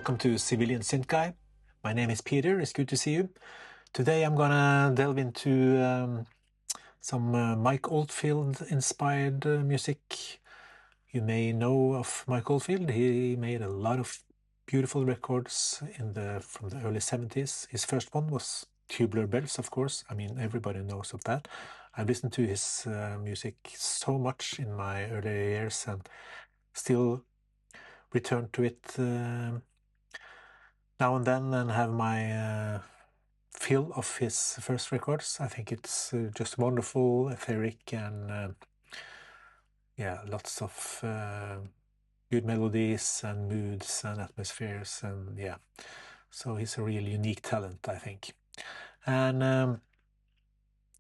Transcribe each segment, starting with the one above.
welcome to Civilian Synth Guy. My name is Peter, it's good to see you. Today I'm gonna delve into some Mike Oldfield inspired music. You may know of Mike Oldfield. He made a lot of beautiful records from the early 70s. His first one was Tubular Bells, of course. I mean, everybody knows of that. I've listened to his music so much in my early years and still return to it now and then and have my feel of his first records. I think it's just wonderful, etheric, and yeah, lots of good melodies and moods and atmospheres, and yeah, so he's a really unique talent, I think. And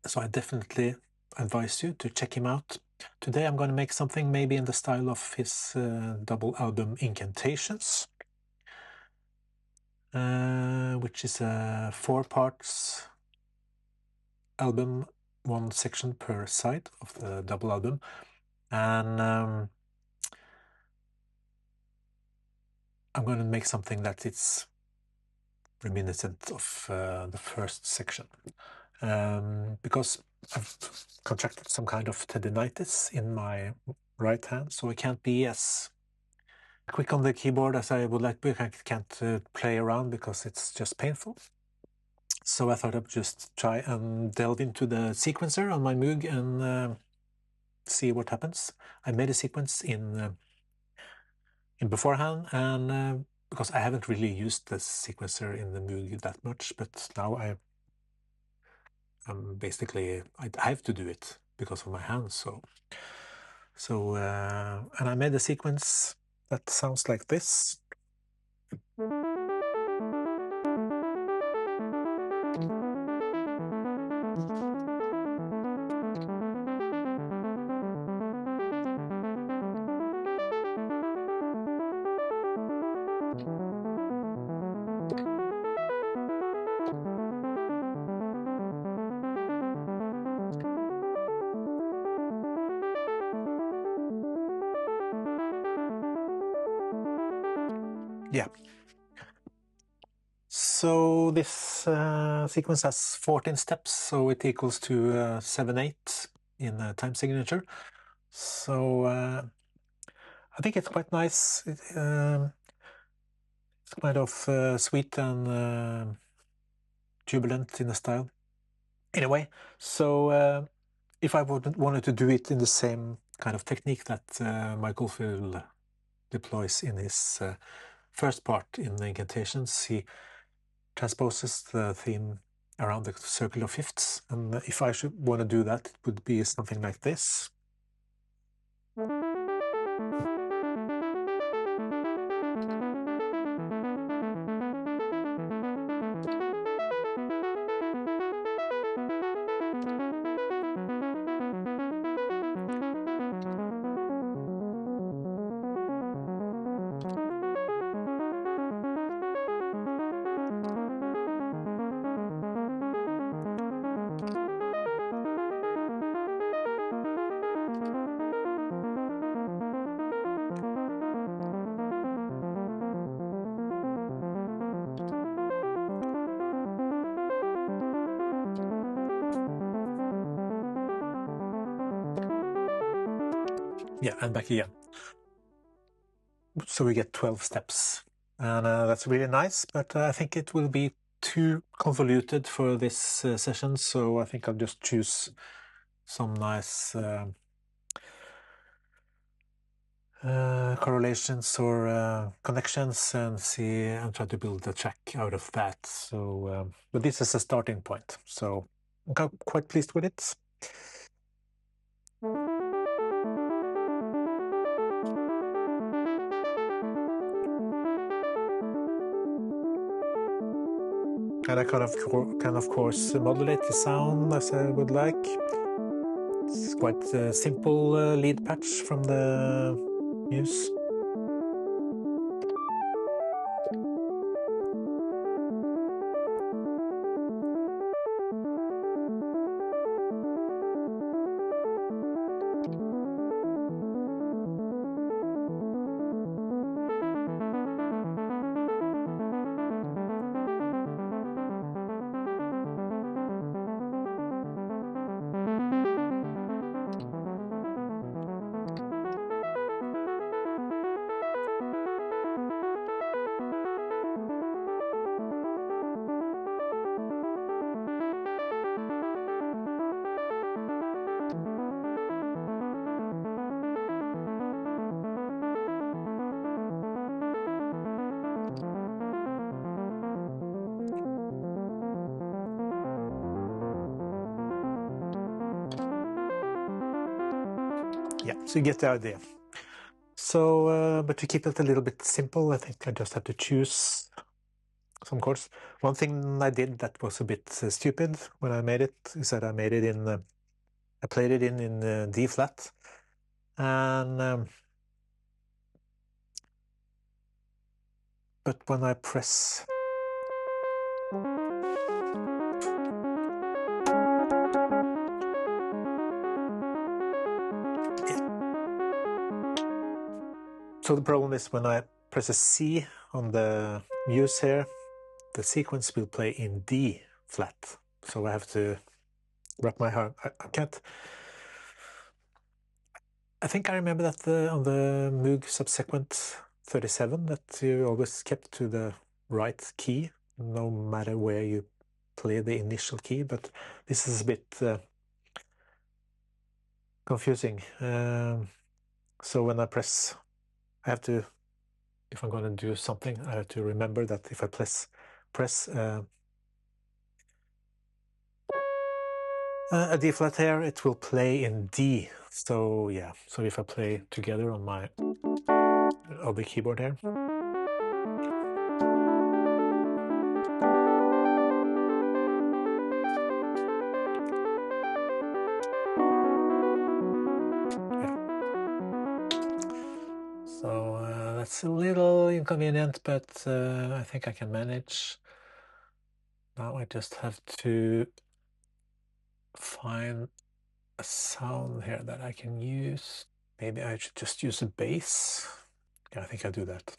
so I definitely advise you to check him out. Today I'm going to make something maybe in the style of his double album Incantations, which is a 4 parts album, 1 section per side of the double album. And I'm going to make something that it's reminiscent of the first section, because I've contracted some kind of tendinitis in my right hand, so I can't be as quick on the keyboard as I would like, but I can't play around because it's just painful. So I thought I'd just try and delve into the sequencer on my Moog and see what happens. I made a sequence in beforehand, and because I haven't really used the sequencer in the Moog that much, but now I'm basically I have to do it because of my hands. And I made a sequence that sounds like this. Yeah. So this sequence has 14 steps, so it equals to 7/8 in time signature. So I think it's quite nice. It's kind of sweet and jubilant in the style. Anyway, so if I wanted to do it in the same kind of technique that Mike Oldfield deploys in his first part in the Incantations, he transposes the theme around the circle of fifths, and if I should want to do that, it would be something like this. Yeah, and back again. So we get 12 steps, and that's really nice, but I think it will be too convoluted for this session, so I think I'll just choose some nice correlations or connections and see and try to build a track out of that. So, but this is a starting point, so I'm quite pleased with it. And I can of course modulate the sound as I would like. It's quite a simple lead patch from the Muse. Yeah, so you get the idea. So, but to keep it a little bit simple, I think I just have to choose some chords. One thing I did that was a bit stupid when I made it is that I made it in, I played it in D flat, and but when I press so the problem is when I press a C on the Muse here, the sequence will play in D flat. So I have to wrap my heart. I can't. I think I remember that on the Moog subsequent 37 that you always kept to the right key, no matter where you play the initial key. But this is a bit confusing. So when I press, I have to, if I'm going to do something, I have to remember that if I press a D flat here, it will play in D. So yeah, so if I play together on my other keyboard here. So that's a little inconvenient, but I think I can manage. Now I just have to find a sound here that I can use. Maybe I should just use a bass. Yeah, I think I'll do that.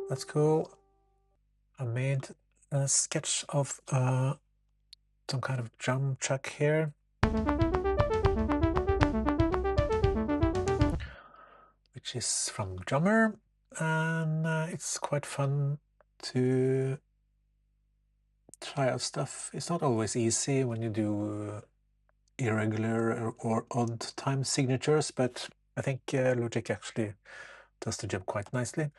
That's cool. I made a sketch of some kind of drum track here, which is from Drummer, and it's quite fun to try out stuff. It's not always easy when you do irregular or odd time signatures, but I think Logic actually does the job quite nicely.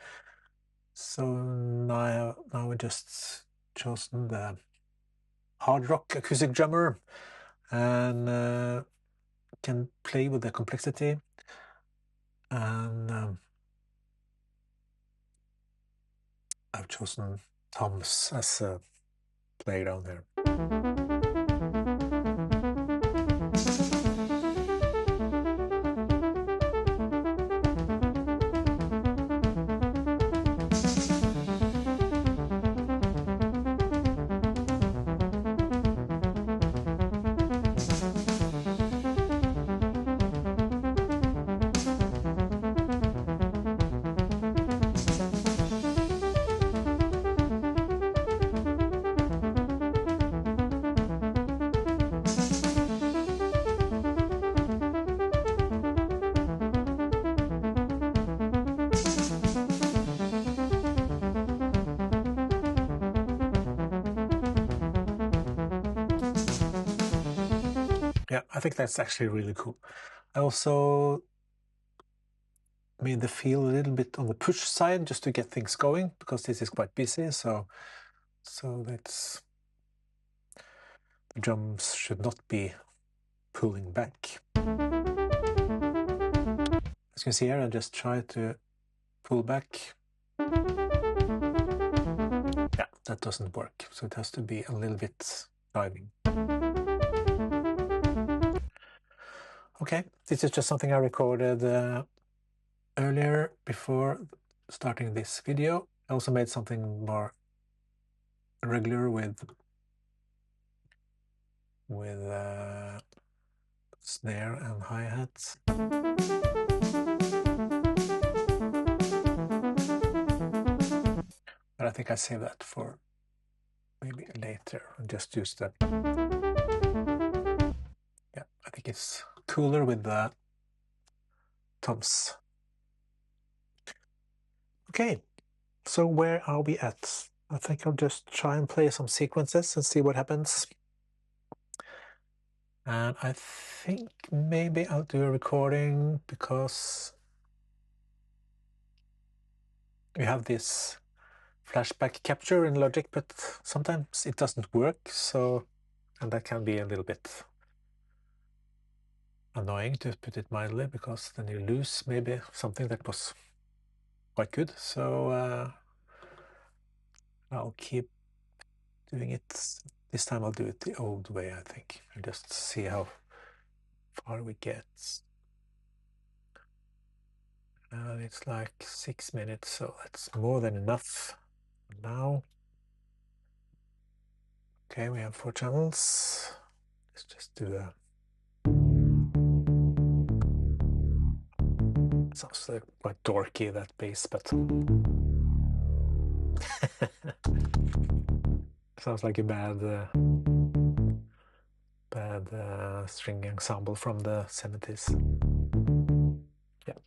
So now we just chosen the hard rock acoustic drummer and can play with the complexity, and I've chosen toms as a playground here. Yeah, I think that's actually really cool. I also made the feel a little bit on the push side just to get things going, because this is quite busy, so that's, the drums should not be pulling back. As you can see here, I just try to pull back. Yeah, that doesn't work, so it has to be a little bit driving. Okay, this is just something I recorded earlier before starting this video. I also made something more regular with snare and hi-hats. But I think I save that for maybe later and just use that. Yeah, I think it's cooler with the toms. Okay, so where are we at? I think I'll just try and play some sequences and see what happens. And I think maybe I'll do a recording because we have this flashback capture in Logic, but sometimes it doesn't work, so, and that can be a little bit annoying, to put it mildly, because then you lose maybe something that was quite good. So I'll keep doing it. This time I'll do it the old way, I think, and just see how far we get. And it's like 6 minutes, so that's more than enough now. Okay, we have 4 channels. Let's just do a... Sounds like quite dorky, that bass, but sounds like a bad string ensemble from the 70s. Yeah,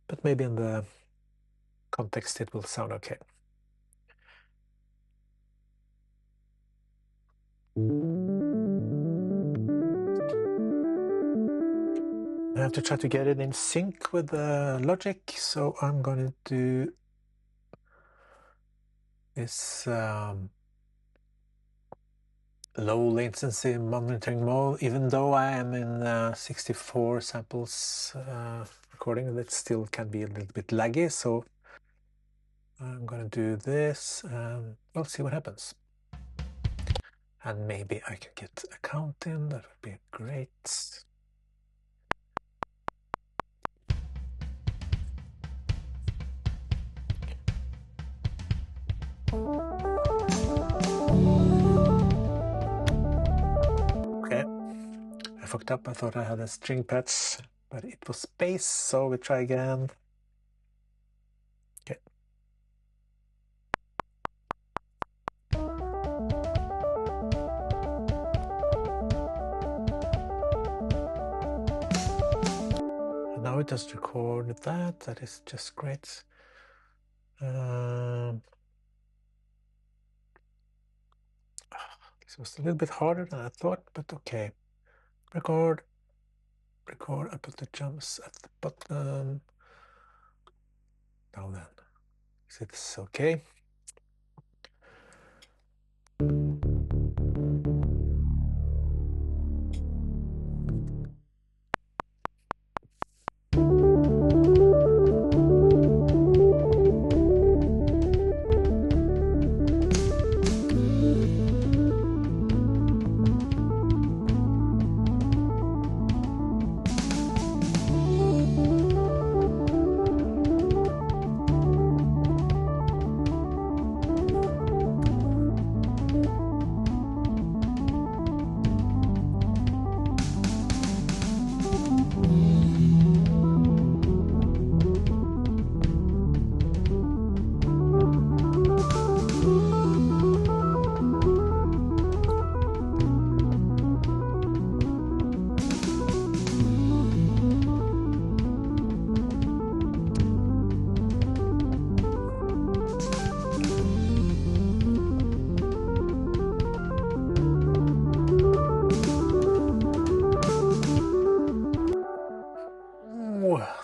but maybe in the context it will sound okay. I have to try to get it in sync with the Logic, so I'm going to do this low latency monitoring mode. Even though I am in 64 samples recording, that still can be a little bit laggy, so I'm going to do this and we'll see what happens. And maybe I can get a count in, that would be great. Okay, I fucked up. I thought I had a string patch, but it was bass, so we try again. Okay. And now it does record that. That is just great. This was a little bit harder than I thought, but okay. Record. I put the jumps at the bottom. Now then, is it okay?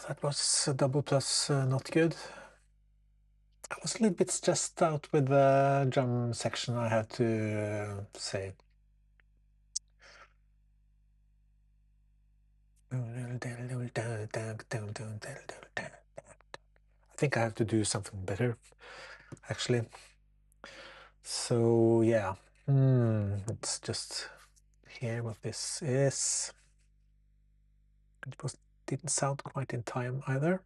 That was a double plus, not good. I was a little bit stressed out with the drum section, I have to say. think I have to do something better, actually. So yeah, let's just hear what this is. It didn't sound quite in time either.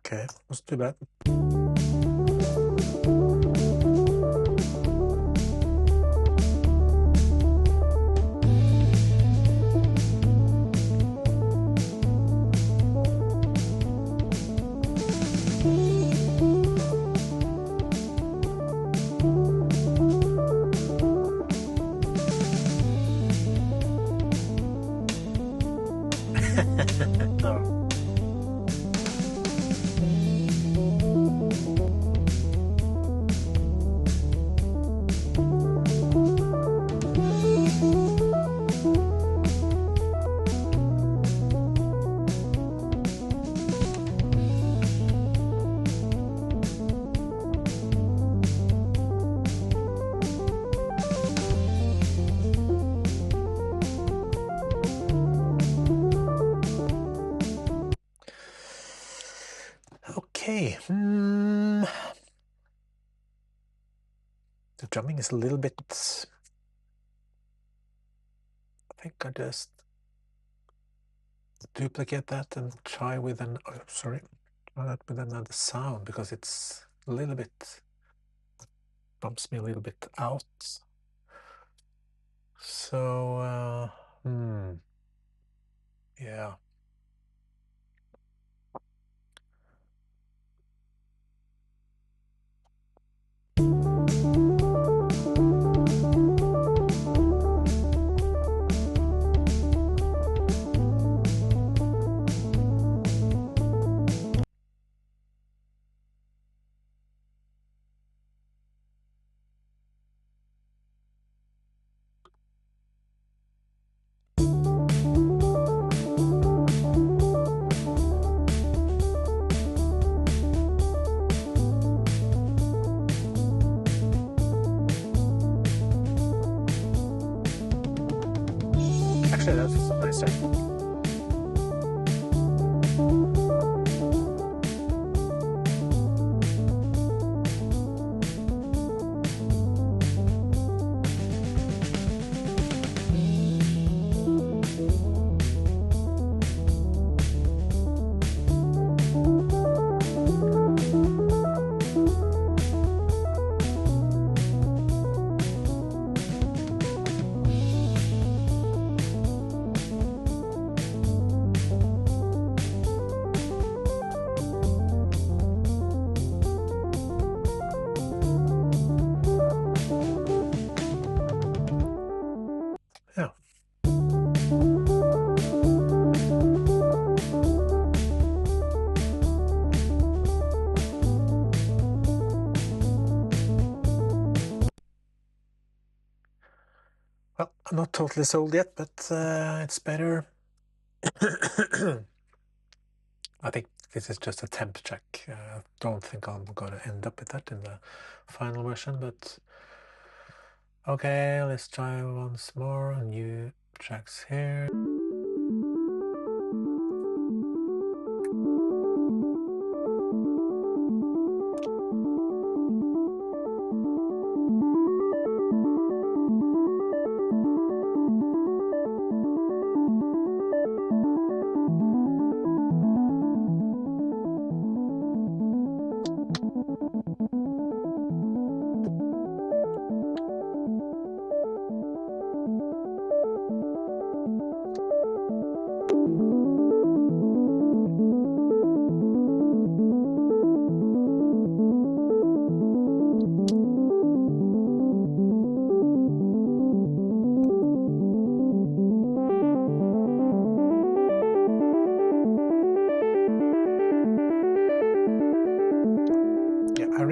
Okay, wasn't too bad. No. Okay. The drumming is a little bit. I think I just duplicate that and try with try that with another sound, because it's a little bit bumps me a little bit out. So yeah. Actually, that's nicer. Yeah. Well, I'm not totally sold yet, but it's better. I think this is just a temp check. I don't think I'm gonna end up with that in the final version, but okay, let's try once more. New tracks here.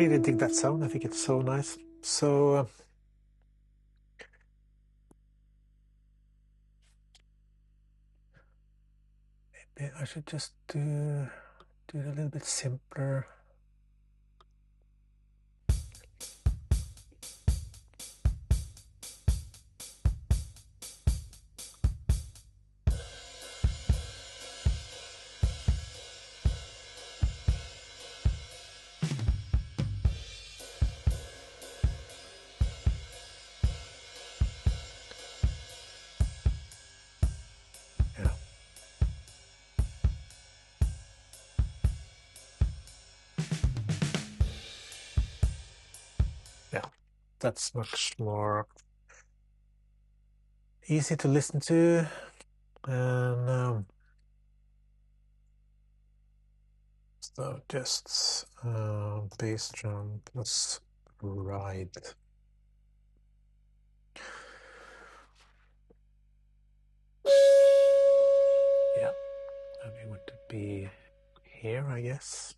really dig that sound. I think it's so nice. So maybe I should just do it a little bit simpler. That's much more easy to listen to, and so just bass drum plus ride. Yeah, and we want to be here, I guess.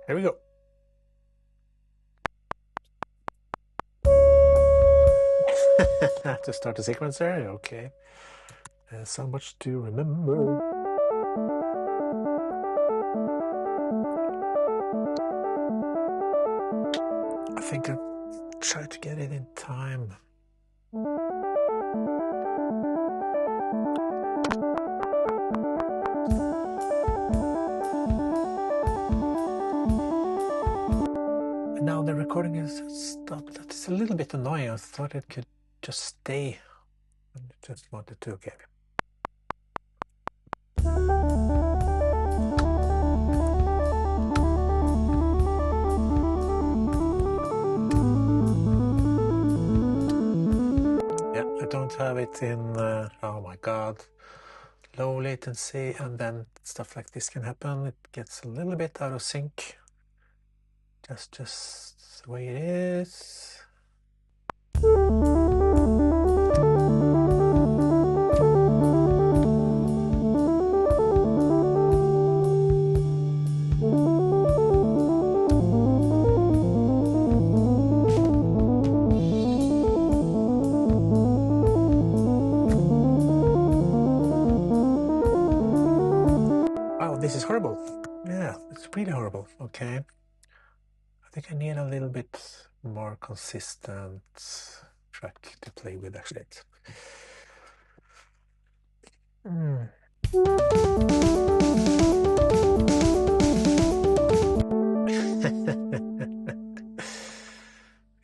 Here we go. To start the sequence there, okay. There's so much to remember. I think I'll try to get it in time. Now the recording is stopped. That's a little bit annoying. I thought it could just stay. I just wanted to, okay. Yeah, I don't have it in, oh my God, low latency, and then stuff like this can happen. It gets a little bit out of sync. Just the way it is. Wow, this is horrible. Yeah, it's really horrible. Okay. I think I need a little bit more consistent track to play with, actually.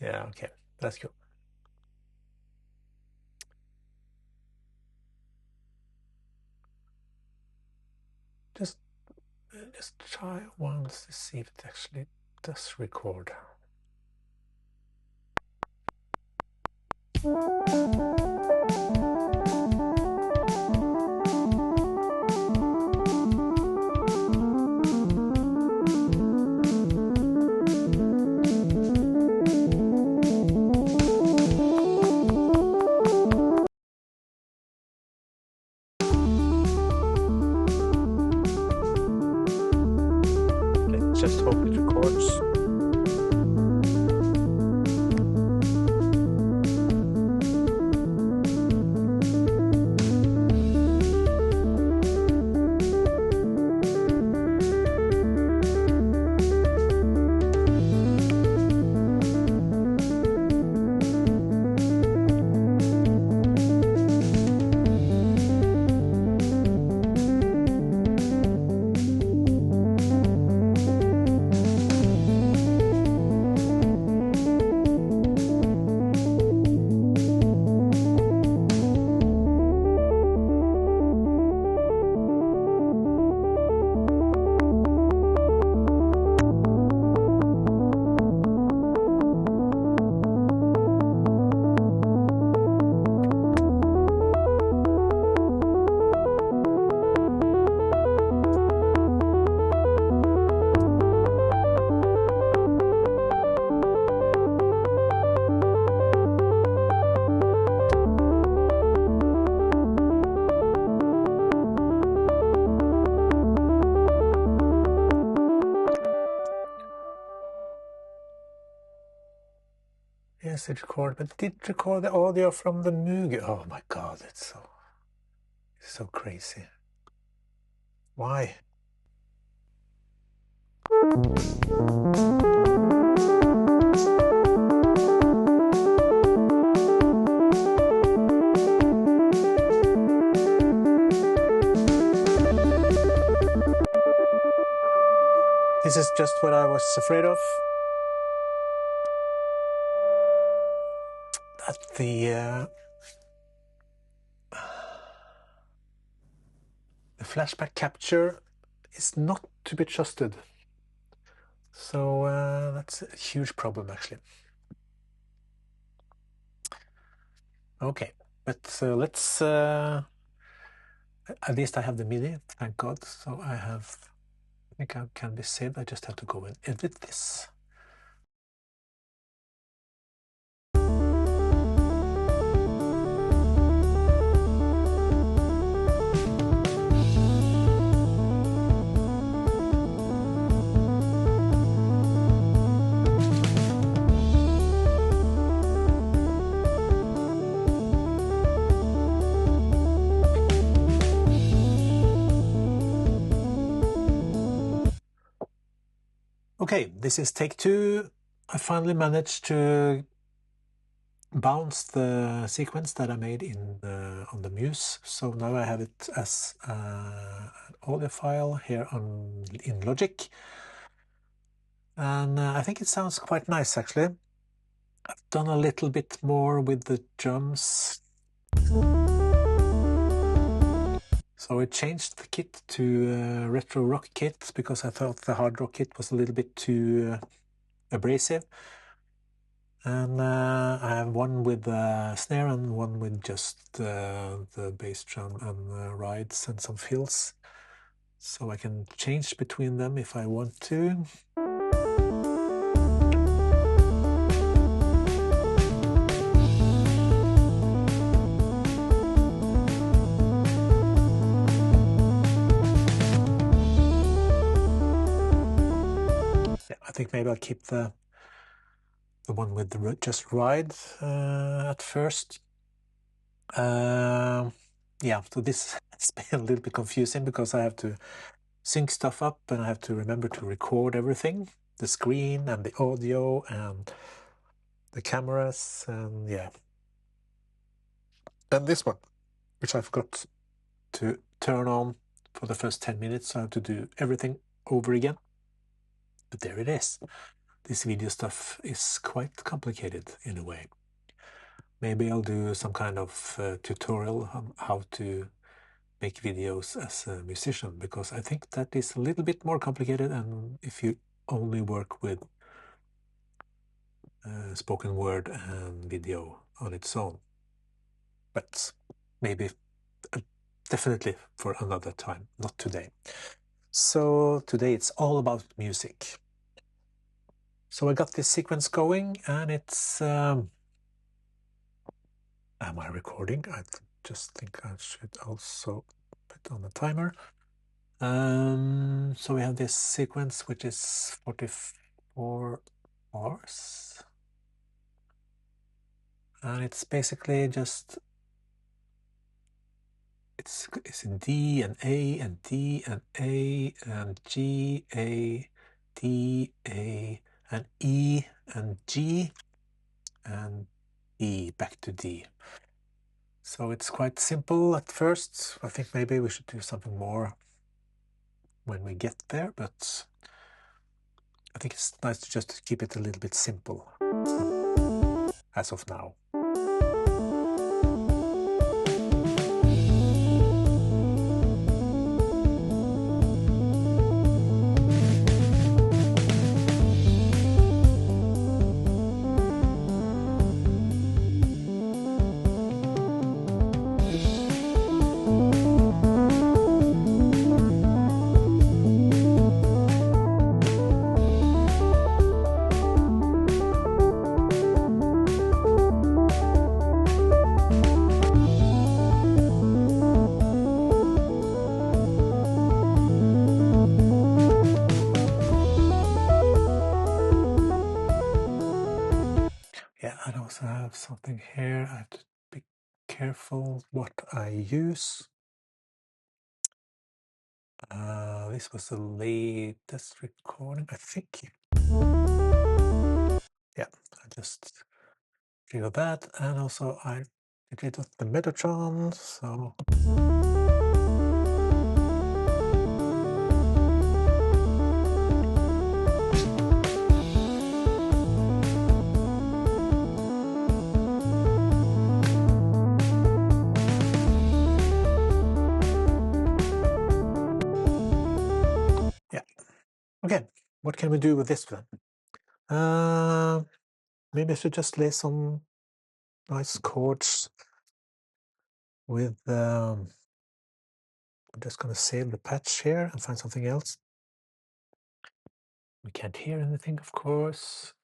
Yeah, okay, that's cool. Just try once to see if it actually does record. Just hope it records. does it record? But it did record the audio from the Moog. Oh my god, it's so crazy. Why? This is just what I was afraid of. That the flashback capture is not to be trusted. So that's a huge problem, actually. Okay, but let's... at least I have the MIDI, thank God. So I think I can be saved. I just have to go and edit this. Okay, this is take 2. I finally managed to bounce the sequence that I made on the Muse. So now I have it as an audio file here in Logic. And I think it sounds quite nice, actually. I've done a little bit more with the drums. So I changed the kit to Retro Rock kit because I thought the hard rock kit was a little bit too abrasive. And I have one with the snare and one with just the bass drum and rides and some fills. So I can change between them if I want to. I think maybe I'll keep the one with the just ride at first. Yeah, so this has been a little bit confusing because I have to sync stuff up and I have to remember to record everything, the screen and the audio and the cameras, and yeah. And this one, which I forgot to turn on for the first 10 minutes, so I have to do everything over again. But there it is. This video stuff is quite complicated in a way. Maybe I'll do some kind of tutorial on how to make videos as a musician, because I think that is a little bit more complicated than if you only work with spoken word and video on its own. But maybe definitely for another time, not today. So today it's all about music. So I got this sequence going, and it's... am I recording? I just think I should also put on the timer. So we have this sequence, which is 44 bars. And it's basically just... It's D and A and D and A and G, A, D, A, and E and G and E back to D. So it's quite simple at first. I think maybe we should do something more when we get there, but I think it's nice to just keep it a little bit simple as of now. something here. I have to be careful what I use. This was the latest recording, I think. Yeah, I just triggered that, and also I deleted the Metatron, so yeah. Okay, what can we do with this then? Maybe I should just lay some nice chords with. I'm just going to save the patch here and find something else. We can't hear anything, of course.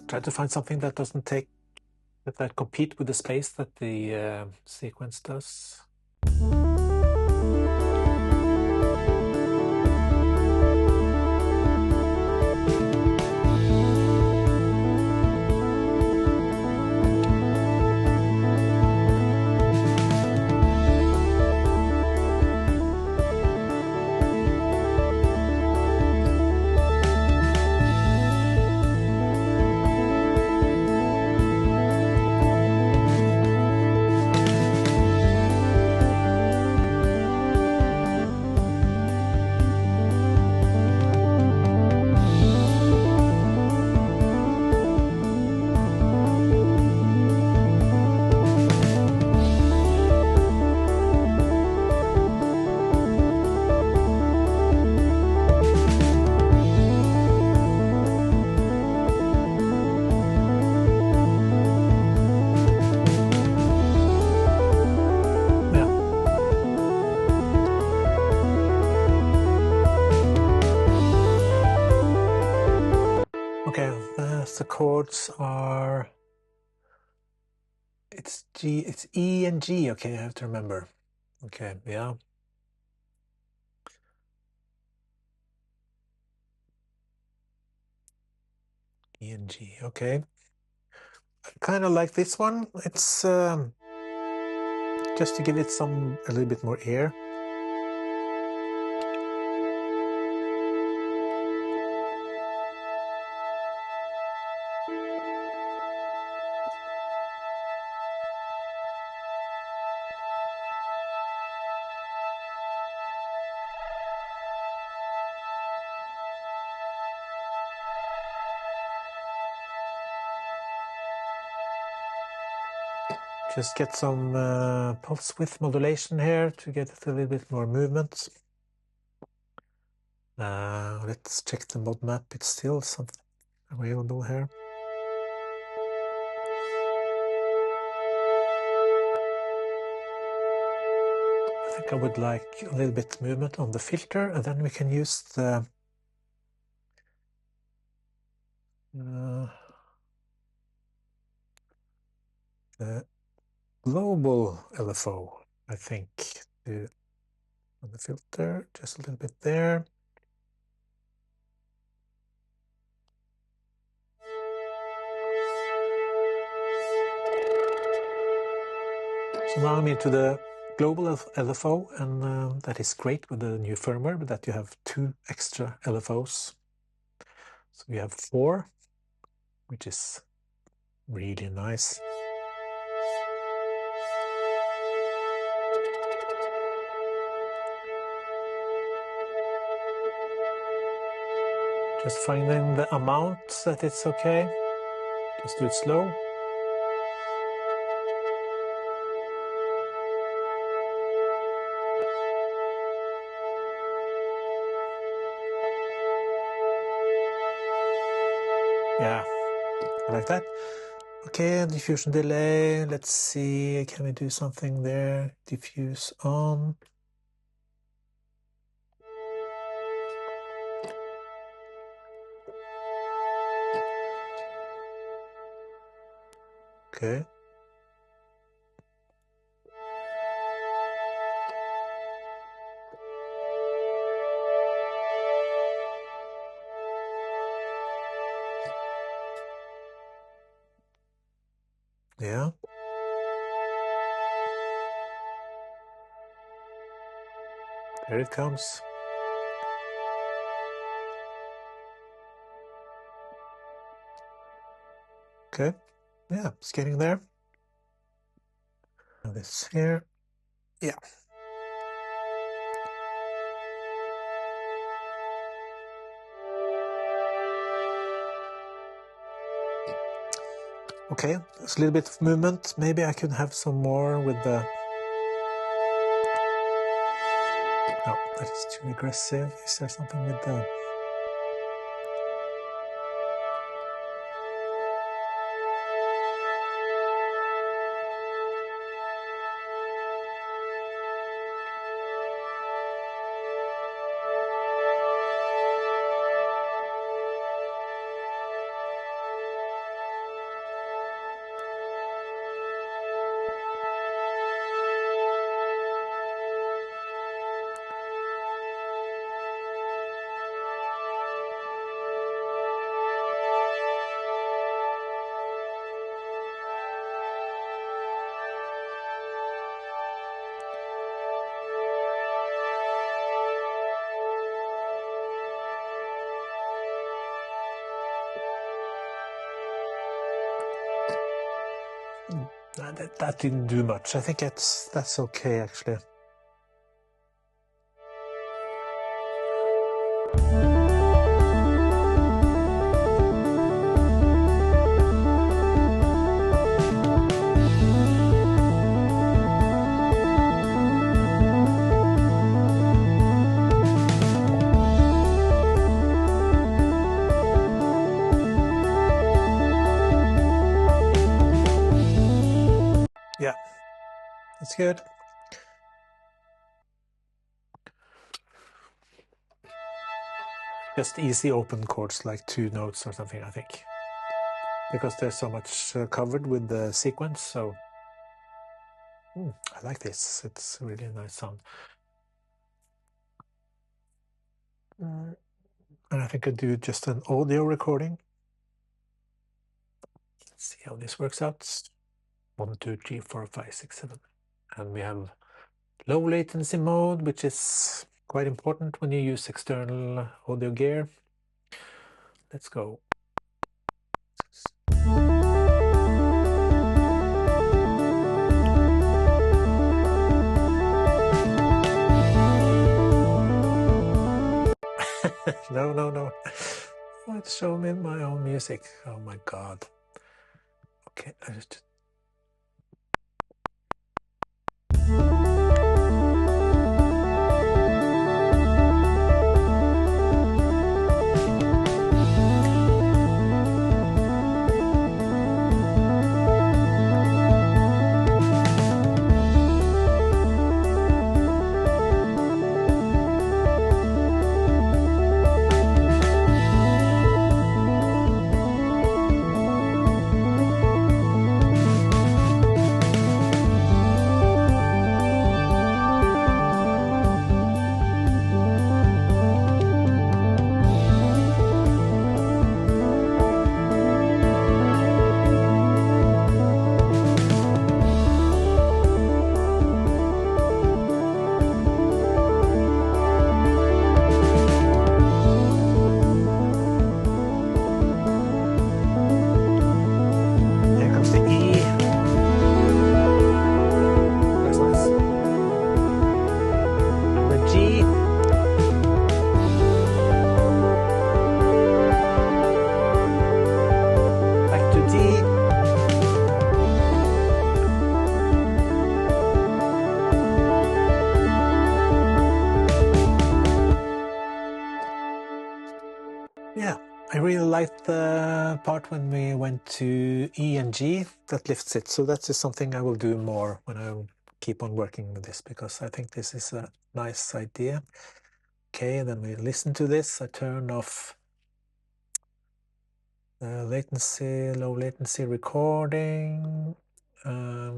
Try to find something that doesn't take that compete with the space that the sequence does. Okay, the chords are, it's G, it's E and G. Okay, I have to remember. Okay, yeah. E and G, okay. I kind of like this one. It's just to give it a little bit more air. Just get some pulse width modulation here to get it a little bit more movement. Let's check the mod map. It's still something available here. I think I would like a little bit movement on the filter, and then we can use the global LFO, I think, on the filter, just a little bit there. So now I'm into the global LFO, and that is great with the new firmware, but that you have 2 extra LFOs. So we have 4, which is really nice. Just finding the amount that it's okay. Just do it slow. Yeah, I like that. Okay, diffusion delay. Let's see, can we do something there? Diffuse on. Okay. Yeah. There it comes. Okay. Yeah, it's getting there. Now this here. Yeah. Okay, there's a little bit of movement. Maybe I could have some more with the... No, that is too aggressive. Is there something with the... That didn't do much. I think that's okay, actually. Yeah, that's good. Just easy open chords, like 2 notes or something, I think. Because there's so much covered with the sequence, so... I like this. It's really a nice sound. And I think I'll do just an audio recording. Let's see how this works out. 1, 2, 3, 4, 5, 6, 7. And we have low latency mode, which is quite important when you use external audio gear. Let's go. No. Let's show me my own music. Oh my God. Okay, I just... D. Yeah, I really liked the part when we went to E and G. That lifts it. So that's just something I will do more when I keep on working with this, because I think this is a nice idea. Okay, then we listen to this. I turn off latency, low latency recording. I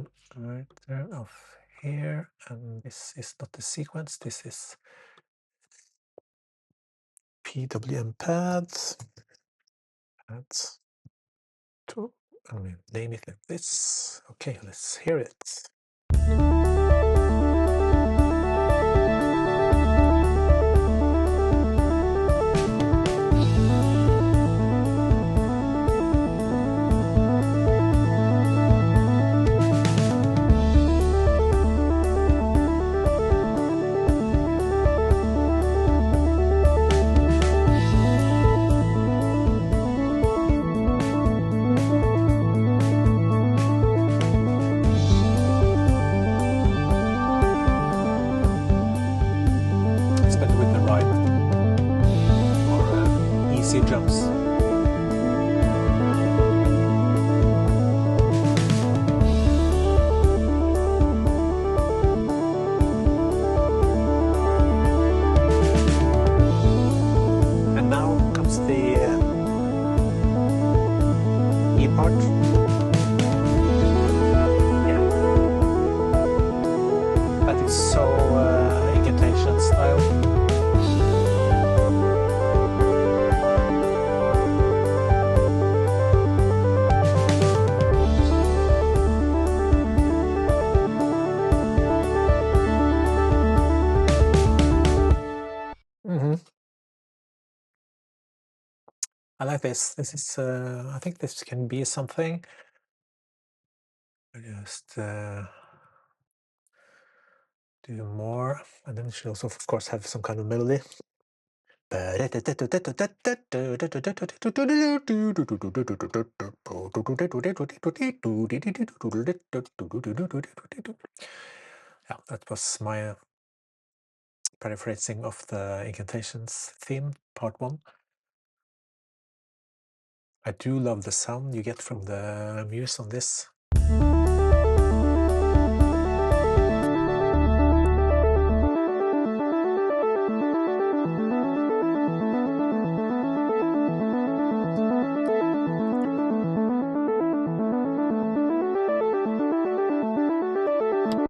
turn off here, and this is not the sequence. This is PWM pads. Pads. I mean, name it like this. Okay, let's hear it. Drums. And now comes the E part. Yeah, but it's so Incantations style. I like this. This is, I think this can be something. I just do more, and then it should also, of course, have some kind of melody. Yeah, that was my paraphrasing of the Incantations theme, part 1. I do love the sound you get from the Muse on this.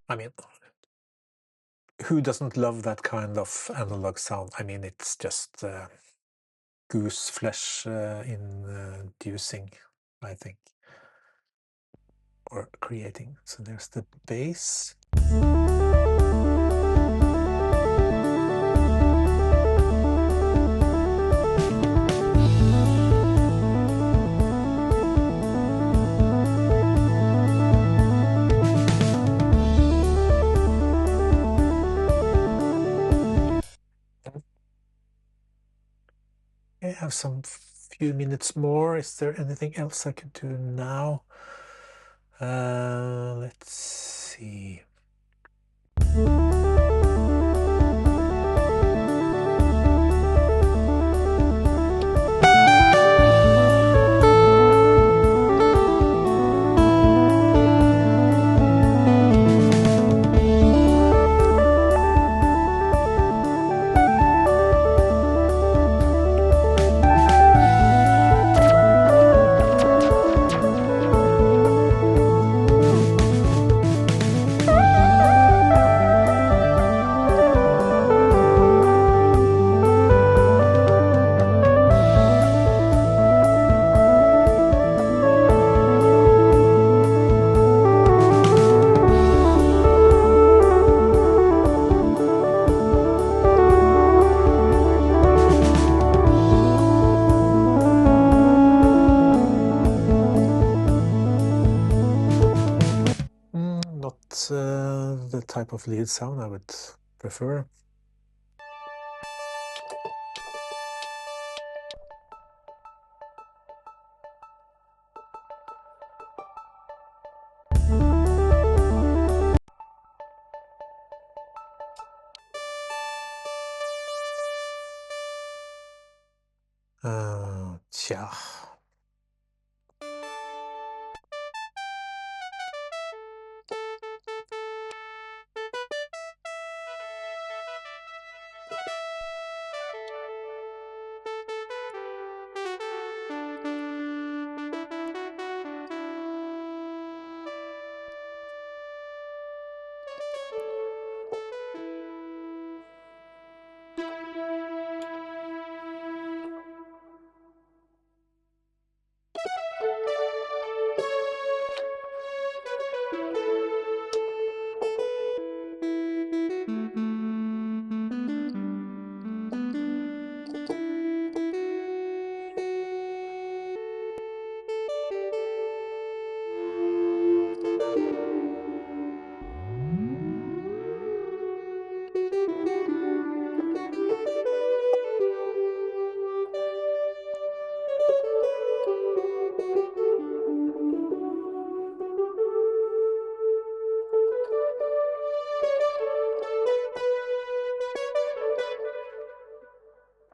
I mean, who doesn't love that kind of analog sound? I mean, it's just goose flesh inducing, I think, or creating. So there's the bass. I have some few minutes more. Is there anything else I can do now? Let's see. The type of lead sound I would prefer. Yeah.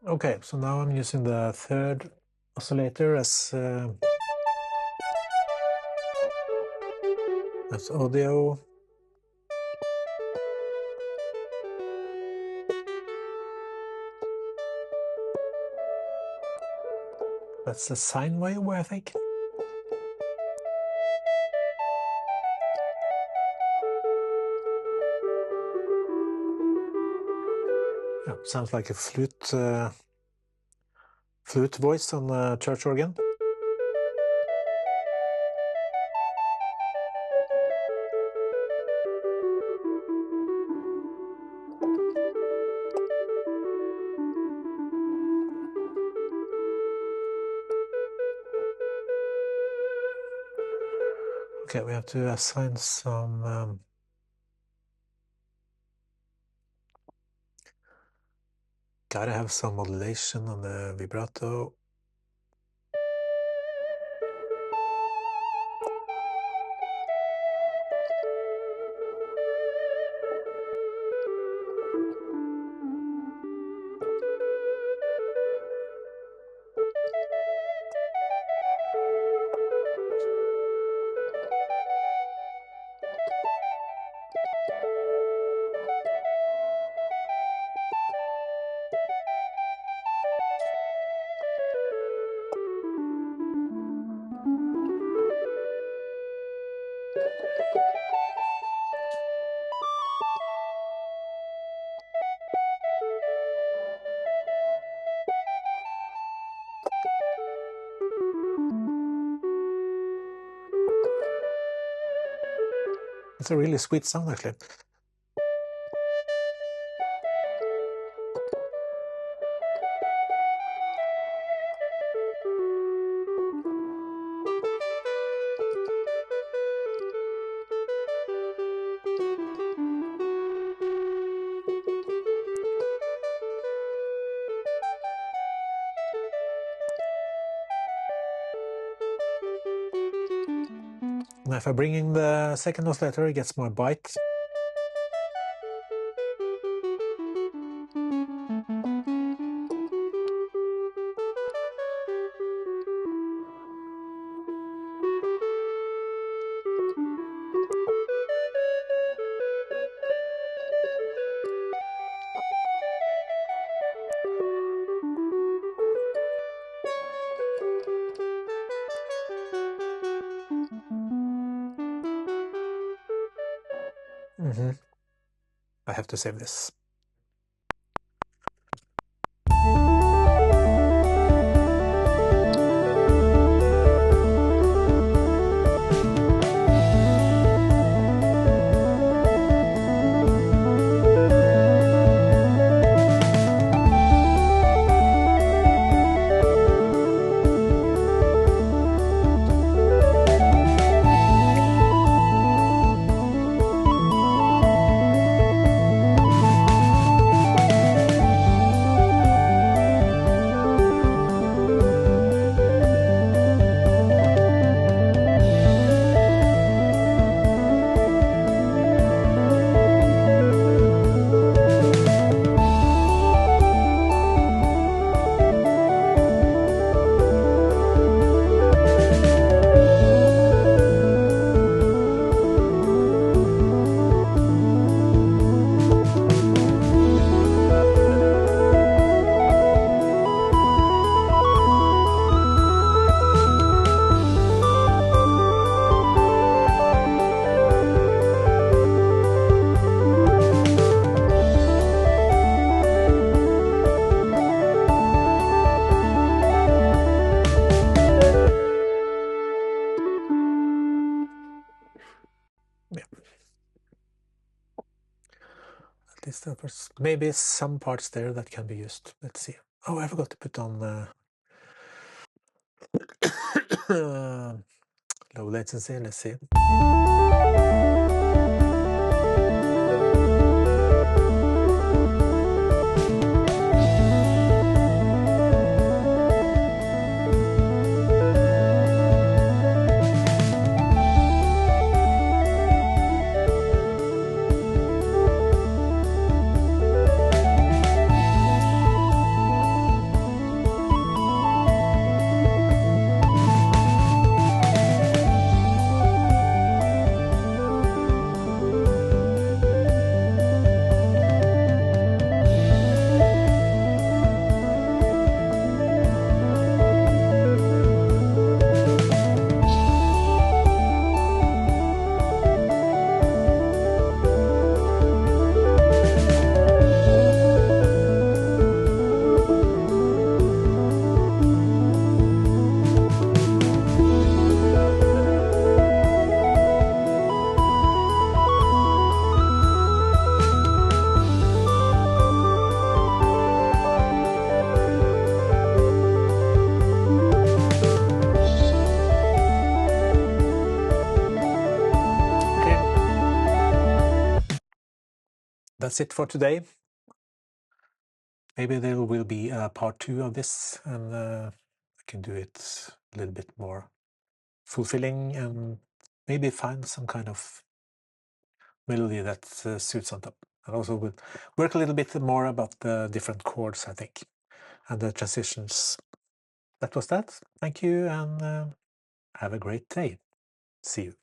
Okay, so now I'm using the third oscillator as audio. That's a sine wave, I think. Yeah, sounds like a flute voice on a church organ. Okay, we have to assign some gotta have some modulation on the vibrato. It's a really sweet sound, actually. Now if I bring in the second oscillator, it gets more bite. I have to save this. at least there's maybe some parts there that can be used. Let's see. Oh, I forgot to put on low latency. Let's see. That's it for today. Maybe there will be a part 2 of this, and I can do it a little bit more fulfilling and maybe find some kind of melody that suits on top. And also will work a little bit more about the different chords, I think, and the transitions. That was that. Thank you, and have a great day. See you.